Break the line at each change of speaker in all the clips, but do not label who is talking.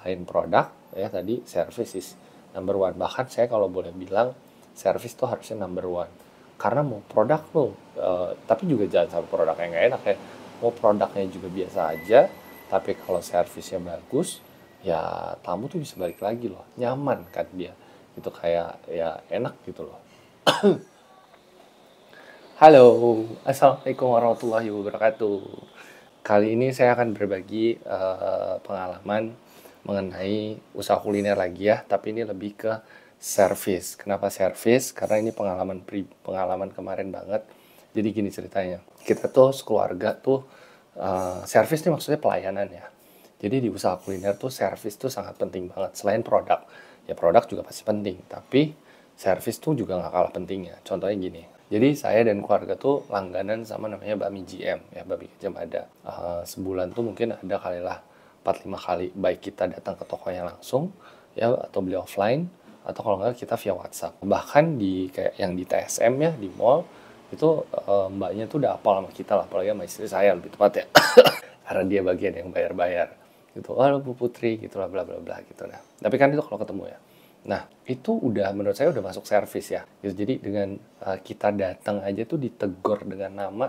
selain produk ya tadi service is number one. Bahkan saya kalau boleh bilang service tuh harusnya number one. Karena mau produk tuh, tapi juga jangan sampai produk yang nggak enak ya. Mau produknya juga biasa aja, tapi kalau servisnya bagus, ya tamu tuh bisa balik lagi loh. Nyaman kan dia. Itu kayak ya enak gitu loh. Halo, Assalamualaikum warahmatullahi wabarakatuh. Kali ini saya akan berbagi pengalaman mengenai usaha kuliner lagi ya, tapi ini lebih ke service. Kenapa service? Karena ini pengalaman kemarin banget. Jadi gini ceritanya, kita tuh sekeluarga tuh service ini maksudnya pelayanan ya. Jadi di usaha kuliner tuh service tuh sangat penting banget. Selain produk, ya produk juga pasti penting, tapi service tuh juga nggak kalah pentingnya. Contohnya gini, jadi saya dan keluarga tuh langganan sama namanya bakmi GM ya, bakmi Gajah Mada. Sebulan tuh mungkin ada kali lah 4-5 kali, baik kita datang ke tokonya langsung ya atau beli offline, atau kalau nggak kita via WhatsApp. Bahkan di kayak yang di TSM ya, di mall itu mbaknya tuh udah apal sama kita lah, apalagi sama istri saya lebih tepat ya. Karena dia bagian yang bayar-bayar gitu. Halo Bu Putri gitu lah, bla bla bla gitu. Nah, tapi kan itu kalau ketemu ya. Nah, itu udah menurut saya udah masuk servis ya. Gitu. Jadi dengan kita datang aja tuh ditegur dengan nama,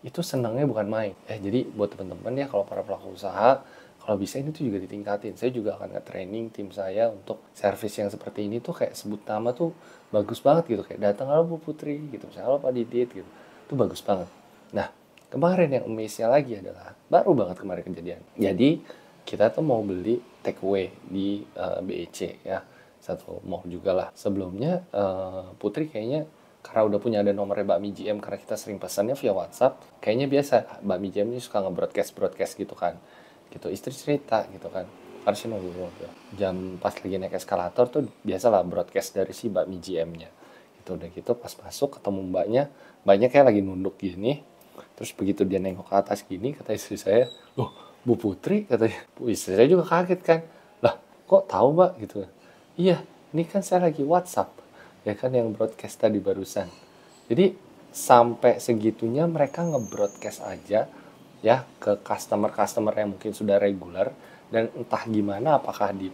itu senangnya bukan main. Jadi buat teman-teman ya, kalau para pelaku usaha, kalau bisa ini tuh juga ditingkatin. Saya juga akan nge-training tim saya untuk servis yang seperti ini tuh, kayak sebut nama tuh bagus banget gitu. Kayak datang, halo Bu Putri gitu, misalnya halo Pak Didit gitu. Itu bagus banget. Nah, kemarin yang amaze-nya lagi adalah, baru banget kemarin kejadian. Jadi, kita tuh mau beli take away di BEC ya. Satu mall juga lah. Sebelumnya Putri kayaknya karena udah punya ada nomornya Bakmi GM, karena kita sering pesannya via WhatsApp, kayaknya biasa Bakmi GM ini suka nge-broadcast gitu kan. Gitu, istri cerita gitu kan. Harusnya nunggu jam pas lagi naik eskalator tuh biasalah broadcast dari si Bakmi GM-nya. Gitu, udah gitu pas masuk ketemu mbaknya kayak lagi nunduk gini. Terus begitu dia nengok ke atas gini, kata istri saya, loh Bu Putri, katanya. Istri saya juga kaget kan. Lah, kok tahu Mbak gitu. Iya, ini kan saya lagi WhatsApp. Ya kan yang broadcast tadi barusan. Jadi sampai segitunya mereka nge-broadcast aja ya ke customer-customer yang mungkin sudah regular, dan entah gimana apakah di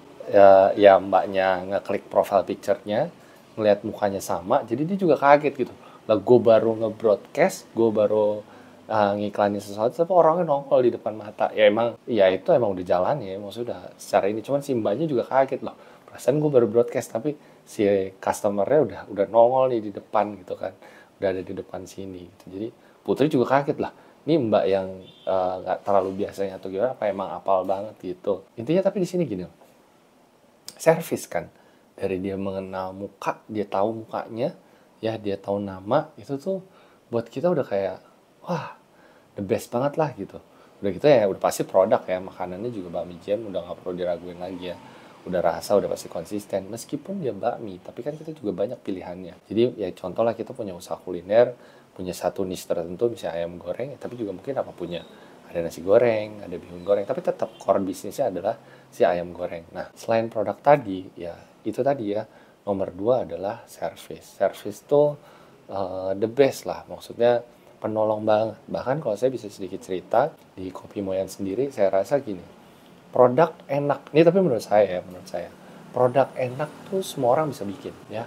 ya mbaknya ngeklik profile picture-nya, ngelihat mukanya sama, jadi dia juga kaget gitu. Lah gue baru nge-broadcast, gue baru ngiklanin sesuatu, tapi orangnya nongol di depan mata. Ya emang, ya itu emang udah jalan ya, maksudnya udah secara ini. Cuman si mbaknya juga kaget loh. Perasaan gue baru broadcast, tapi si customer-nya udah nongol nih di depan gitu kan. Udah ada di depan sini gitu. Jadi Putri juga kaget lah. Ini mbak yang nggak terlalu biasanya atau gimana, apa emang apal banget gitu. Intinya tapi di sini gini loh. Service kan. Dari dia mengenal muka, dia tahu mukanya, ya dia tahu nama, itu tuh buat kita udah kayak wah, the best banget lah gitu. Udah gitu ya, udah pasti produk ya, makanannya juga bakmi jam, udah nggak perlu diraguin lagi ya. Udah rasa, udah pasti konsisten. Meskipun dia bakmi, tapi kan kita juga banyak pilihannya. Jadi ya contoh lah, kita punya usaha kuliner, punya satu niche tertentu, misalnya ayam goreng, tapi juga mungkin apa punya. Ada nasi goreng, ada bihun goreng, tapi tetap core bisnisnya adalah si ayam goreng. Nah, selain produk tadi, ya itu tadi ya, nomor 2 adalah service. Service tuh the best lah, maksudnya penolong banget. Bahkan kalau saya bisa sedikit cerita, di Kopi Moyan sendiri saya rasa gini, produk enak, ini tapi menurut saya ya, menurut saya, produk enak tuh semua orang bisa bikin ya.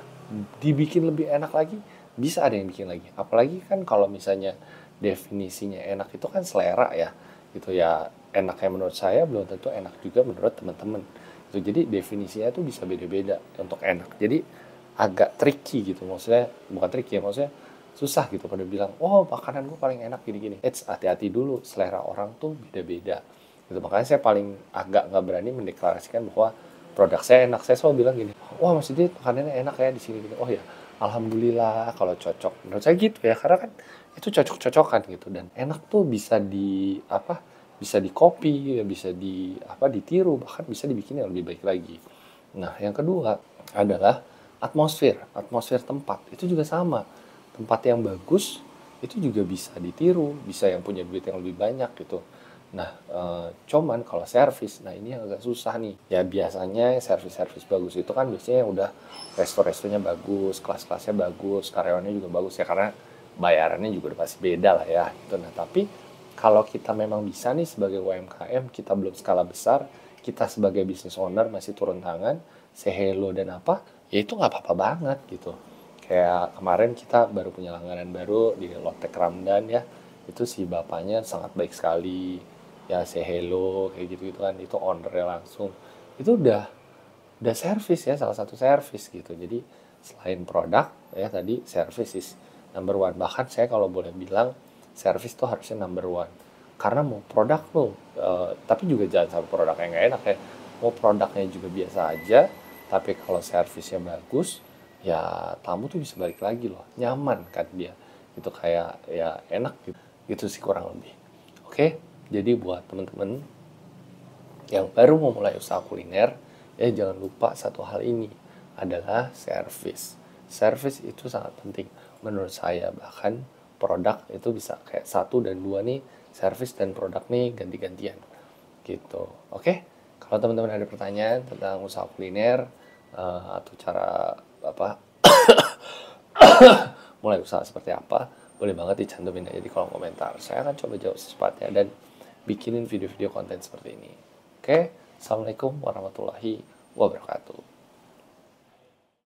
Dibikin lebih enak lagi, bisa ada yang bikin lagi. Apalagi kan kalau misalnya definisinya enak itu kan selera ya, gitu ya. Enaknya menurut saya belum tentu enak juga menurut teman-teman. Itu jadi definisinya tuh bisa beda-beda untuk enak. Jadi agak tricky gitu, maksudnya bukan tricky ya, maksudnya susah gitu pada bilang, oh makanan gue paling enak gini-gini. Hati-hati dulu, selera orang tuh beda-beda. Gitu, makanya saya paling agak nggak berani mendeklarasikan bahwa produk saya enak. Saya selalu bilang gini, wah Mas Didit makanannya enak ya di sini. Oh ya, alhamdulillah kalau cocok. Menurut saya gitu ya, karena kan itu cocok-cocokan gitu, dan enak tuh bisa di apa? Bisa di copy, bisa di apa? Ditiru, bahkan bisa dibikin yang lebih baik lagi. Nah, yang kedua adalah atmosfer, atmosfer tempat. Itu juga sama. Tempat yang bagus itu juga bisa ditiru, bisa yang punya duit yang lebih banyak gitu. Nah, cuman kalau servis, nah ini yang agak susah nih. Ya biasanya servis-servis bagus itu kan biasanya yang udah resto-restonya bagus, kelas-kelasnya bagus, karyawannya juga bagus ya, karena bayarannya juga udah pasti beda lah ya gitu. Nah, tapi kalau kita memang bisa nih sebagai UMKM, kita belum skala besar, kita sebagai business owner masih turun tangan, say hello dan apa, ya itu nggak apa-apa banget gitu. Kayak kemarin kita baru punya langganan baru di Lotek Ramdan ya, itu si bapaknya sangat baik sekali, ya say hello kayak gitu-gitu kan, itu ownernya langsung. Itu udah service ya, salah satu service gitu. Jadi selain produk ya tadi, service is number one. Bahkan saya kalau boleh bilang service tuh harusnya number one. Karena mau produk tuh, tapi juga jangan sampai produk yang nggak enak ya. Mau produknya juga biasa aja, tapi kalau servisnya bagus, ya tamu tuh bisa balik lagi loh. Nyaman kan dia. Itu kayak ya enak gitu. Gitu sih kurang lebih. Oke, jadi buat temen-temen yang baru mau mulai usaha kuliner, ya jangan lupa satu hal ini adalah service. Service itu sangat penting menurut saya. Bahkan produk itu bisa kayak 1 dan 2 nih, service dan produk nih ganti-gantian gitu. Oke, kalau teman-teman ada pertanyaan tentang usaha kuliner atau cara apa mulai usaha seperti apa, boleh banget dicantumin aja di kolom komentar. Saya akan coba jawab secepatnya dan bikinin video-video konten seperti ini. Oke, Assalamualaikum warahmatullahi wabarakatuh.